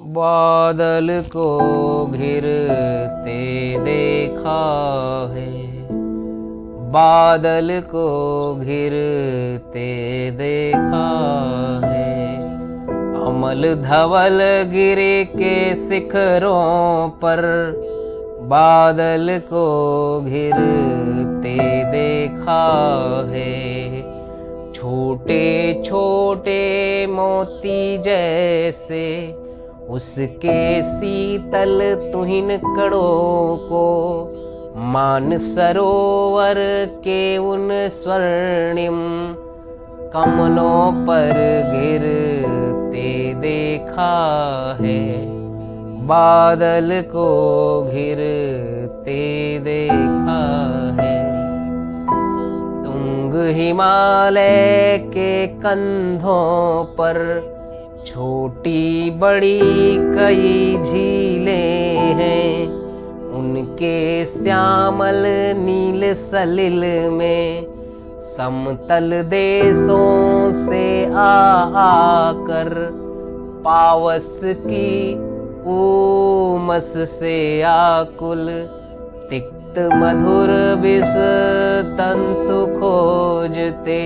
बादल को घिरते देखा है, बादल को घिरते देखा है। अमल धवल गिरे के शिखरों पर बादल को घिरते देखा है। छोटे छोटे मोती जैसे उसके शीतल तुहिन कणों को मान सरोवर के उन स्वर्णिम कमलों पर घिरते देखा है। बादल को घिरते देखा है। तुंग हिमालय के कंधों पर छोटी बड़ी कई झीलें हैं। उनके श्यामल नील सलिल में समतल देशों से आकर पावस की ऊमस से आकुल तिक्त मधुर विष तंतु खोजते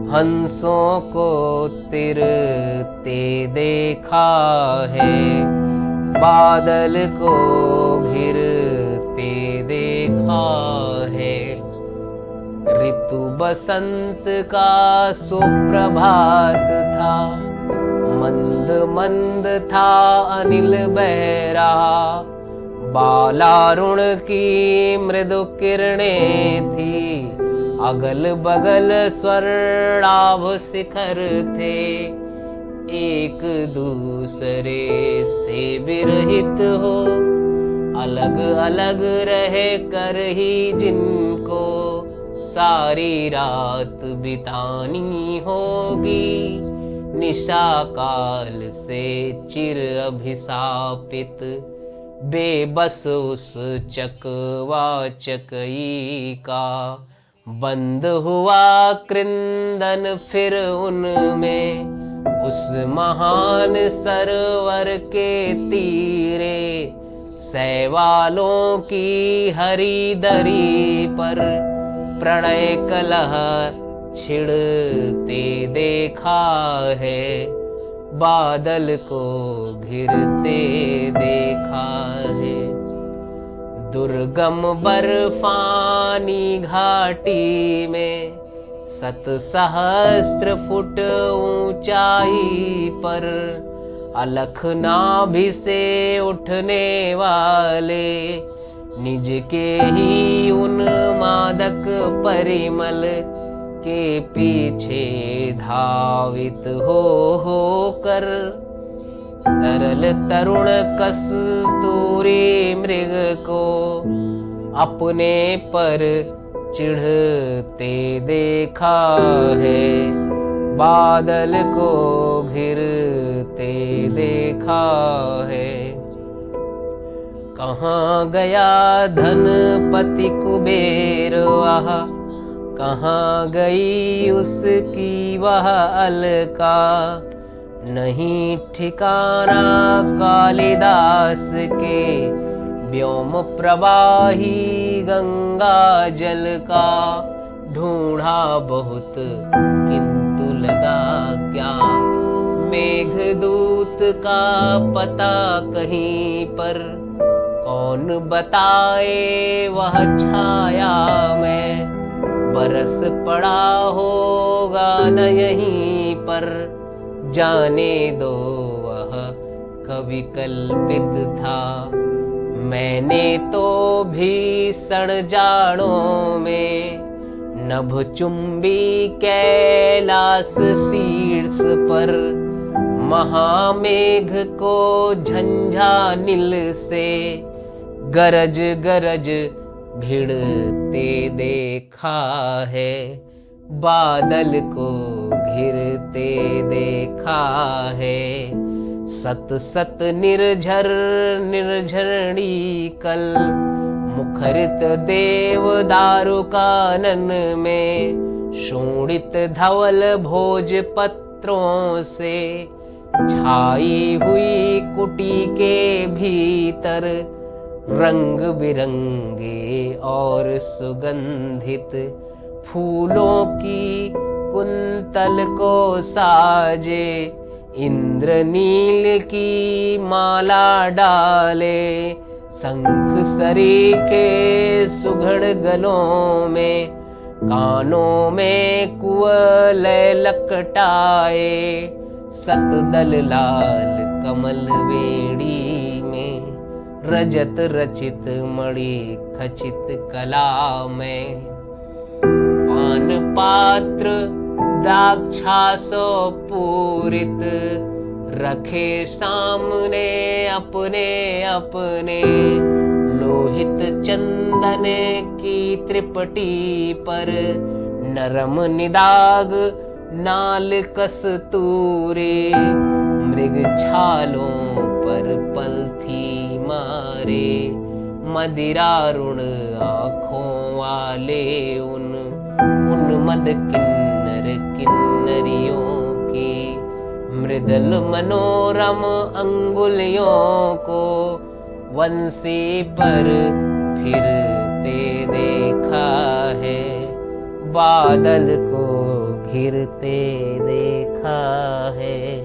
हंसों को तिरते देखा है। बादल को घिरते देखा है। ऋतु बसंत का सुप्रभात था, मंद मंद था अनिल बह रहा। बालारुण की मृदु किरणें थी, अगल बगल स्वर्णाभ शिखर थे। एक दूसरे से विरहित हो अलग अलग रह कर ही जिनको सारी रात बितानी होगी। निशा काल से चिर अभिशापित बेबस उस चकवा चकई का बंद हुआ कृंदन फिर उनमें। उस महान सरोवर के तीरे सैवालों की हरी दरी पर प्रणय कलह छिड़ते देखा है। बादल को घिरते देखा है। दुर्गम बर्फानी घाटी में 7 सहस्त्र फुट ऊंचाई पर अलख नाभि से उठने वाले निज के ही उन मादक परिमल के पीछे धावित हो कर तरल तरुण कस्तूरी मृग को अपने पर चिढ़ते देखा है। बादल को घिरते देखा है। कहाँ गया धनपति कुबेर वह, कहाँ गई उसकी वह अलका। नहीं ठिकाना कालिदास के व्योम प्रवाही गंगा जल का। ढूंढा बहुत किंतु लगा क्या, मेघदूत का पता कहीं पर। कौन बताए वह छाया में बरस पड़ा होगा न यहीं पर। जाने दो वह कवि कल्पित था, मैंने तो भीषण जाड़ों में नभ चुंबी कैलाश शीर्ष पर महामेघ को झंझा नील से गरज गरज भिड़ते देखा है। बादल को घिरते देखा है। सत सत निर्झर निर्झरणी कल मुखरित देवदारु कानन में शोणित धवल भोज पत्रों से छाई हुई कुटी के भीतर रंग बिरंगे और सुगंधित फूलों की कुंतल को साजे, इंद्रनील की माला डाले, शंख सरीखे सुघड़ गलों में, कानों में कुवलय लकटाए, सतदल लाल कमल बेड़ी में, रजत रचित मणि खचित कला में, पान पात्र दाक्षासो पूरित, रखे सामने अपने अपने, लोहित चंदन की त्रिपटी पर, नरम निदाग नाल कस्तूरी, मृग छालों पर पलथी मारे, मदिरारुण आँखों वाले उन मद किन्नर किन्नरियों की, मृदल मनोरम अंगुलियों को, वंशी पर फिरते देखा है, बादल को घिरते देखा है।